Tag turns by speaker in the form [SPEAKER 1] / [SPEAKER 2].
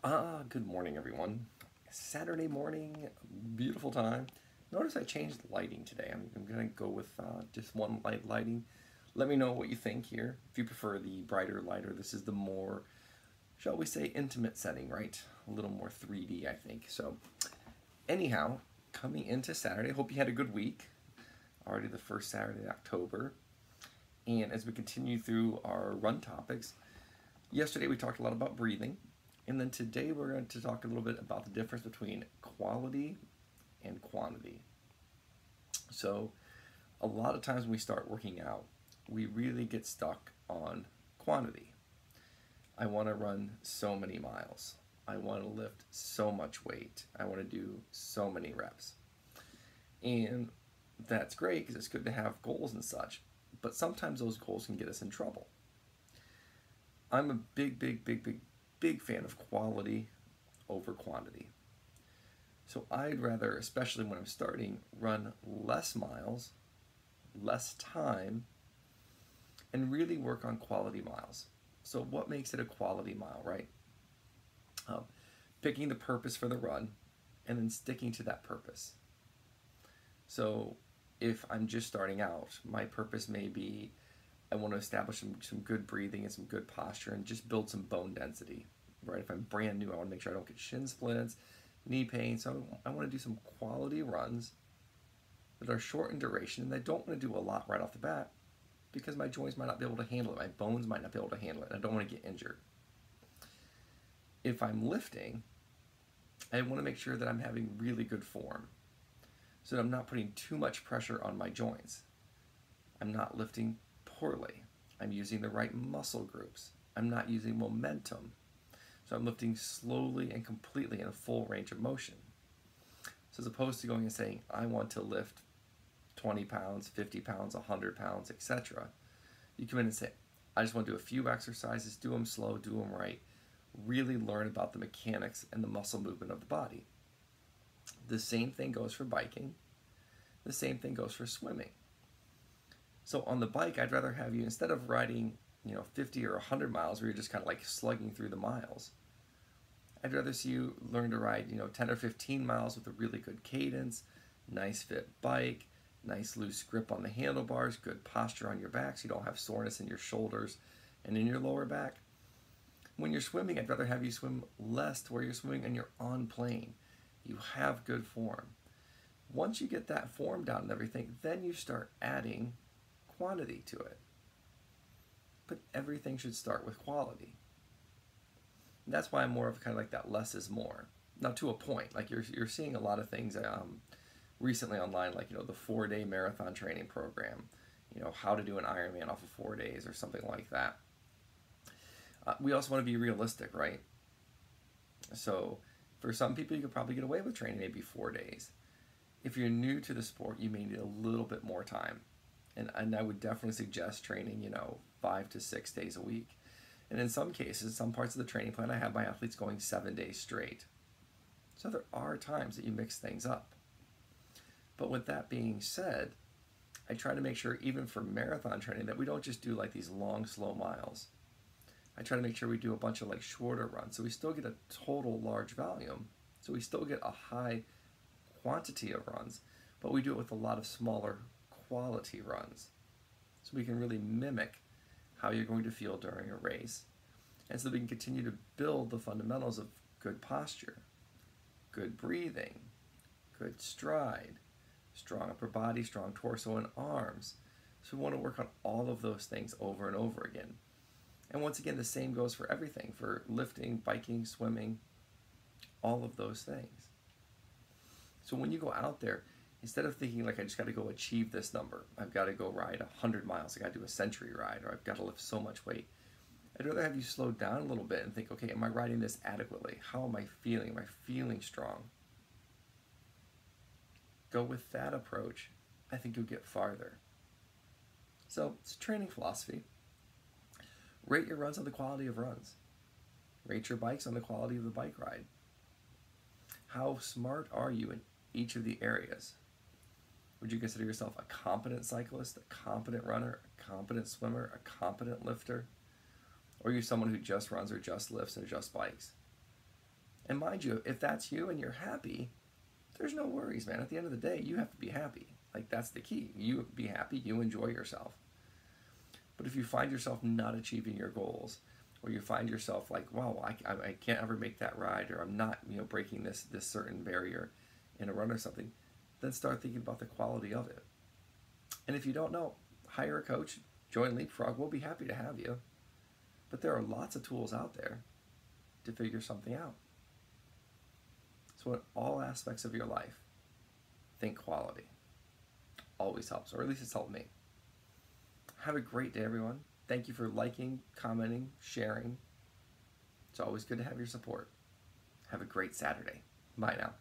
[SPEAKER 1] Good morning, everyone. Saturday morning, beautiful time. Notice I changed lighting today. I'm gonna go with just one lighting. Let me know what you think here. If you prefer the brighter, lighter, this is the more, shall we say, intimate setting, right? A little more 3D, I think. So, anyhow, coming into Saturday, hope you had a good week. Already the first Saturday of October. And as we continue through our run topics, yesterday we talked a lot about breathing. And then today we're going to talk a little bit about the difference between quality and quantity. So, a lot of times when we start working out, we really get stuck on quantity. I want to run so many miles. I want to lift so much weight. I want to do so many reps. And that's great because it's good to have goals and such. But sometimes those goals can get us in trouble. I'm a big fan of quality over quantity. So I'd rather, especially when I'm starting, run less miles, less time, and really work on quality miles. So what makes it a quality mile, right? Picking the purpose for the run and then sticking to that purpose. So if I'm just starting out, my purpose may be I want to establish some good breathing and some good posture and just build some bone density, right? If I'm brand new, I want to make sure I don't get shin splints, knee pain. So I want to do some quality runs that are short in duration, and I don't want to do a lot right off the bat because my joints might not be able to handle it. My bones might not be able to handle it, and I don't want to get injured. If I'm lifting, I want to make sure that I'm having really good form so that I'm not putting too much pressure on my joints. I'm not lifting poorly. I'm using the right muscle groups. I'm not using momentum. So I'm lifting slowly and completely in a full range of motion. So as opposed to going and saying, I want to lift 20 pounds, 50 pounds, 100 pounds, etc. You come in and say, I just want to do a few exercises, do them slow, do them right, really learn about the mechanics and the muscle movement of the body. The same thing goes for biking. The same thing goes for swimming. So on the bike, I'd rather have you, instead of riding, 50 or 100 miles where you're just kind of like slugging through the miles, I'd rather see you learn to ride, 10 or 15 miles with a really good cadence, nice fit bike, nice loose grip on the handlebars, good posture on your back so you don't have soreness in your shoulders and in your lower back. When you're swimming, I'd rather have you swim less to where you're swimming and you're on plane. You have good form. Once you get that form down and everything, then you start adding quantity to it. But everything should start with quality. And that's why I'm more of kind of like that less is more. Now to a point, like you're seeing a lot of things recently online, like the 4-day marathon training program, how to do an Ironman off of 4 days or something like that. We also want to be realistic, right? So for some people, you could probably get away with training maybe 4 days. If you're new to the sport, you may need a little bit more time. And I would definitely suggest training, 5 to 6 days a week. And in some cases, some parts of the training plan, I have my athletes going 7 days straight. So there are times that you mix things up. But with that being said, I try to make sure, even for marathon training, that we don't just do like these long, slow miles. I try to make sure we do a bunch of like shorter runs. So we still get a total large volume. So we still get a high quantity of runs, but we do it with a lot of smaller quality runs. So we can really mimic how you're going to feel during a race. And so that we can continue to build the fundamentals of good posture, good breathing, good stride, strong upper body, strong torso and arms. So we want to work on all of those things over and over again. And once again, the same goes for everything, for lifting, biking, swimming, all of those things. So when you go out there, instead of thinking like I just got to go achieve this number, I've got to go ride 100 miles, I got to do a century ride, or I've got to lift so much weight, I'd rather have you slow down a little bit and think, okay, am I riding this adequately? How am I feeling? Am I feeling strong? Go with that approach. I think you'll get farther. So it's training philosophy. Rate your runs on the quality of runs. Rate your bikes on the quality of the bike ride. How smart are you in each of the areas? Would you consider yourself a competent cyclist, a competent runner, a competent swimmer, a competent lifter? Or are you someone who just runs or just lifts or just bikes? And mind you, if that's you and you're happy, there's no worries, man. At the end of the day, you have to be happy. Like, that's the key. You be happy, you enjoy yourself. But if you find yourself not achieving your goals, or you find yourself like, wow, I can't ever make that ride, or I'm not, breaking this certain barrier in a run or something, then start thinking about the quality of it. And if you don't know, hire a coach, join Leapfrog. We'll be happy to have you. But there are lots of tools out there to figure something out. So in all aspects of your life, think quality. Always helps, or at least it's helped me. Have a great day, everyone. Thank you for liking, commenting, sharing. It's always good to have your support. Have a great Saturday. Bye now.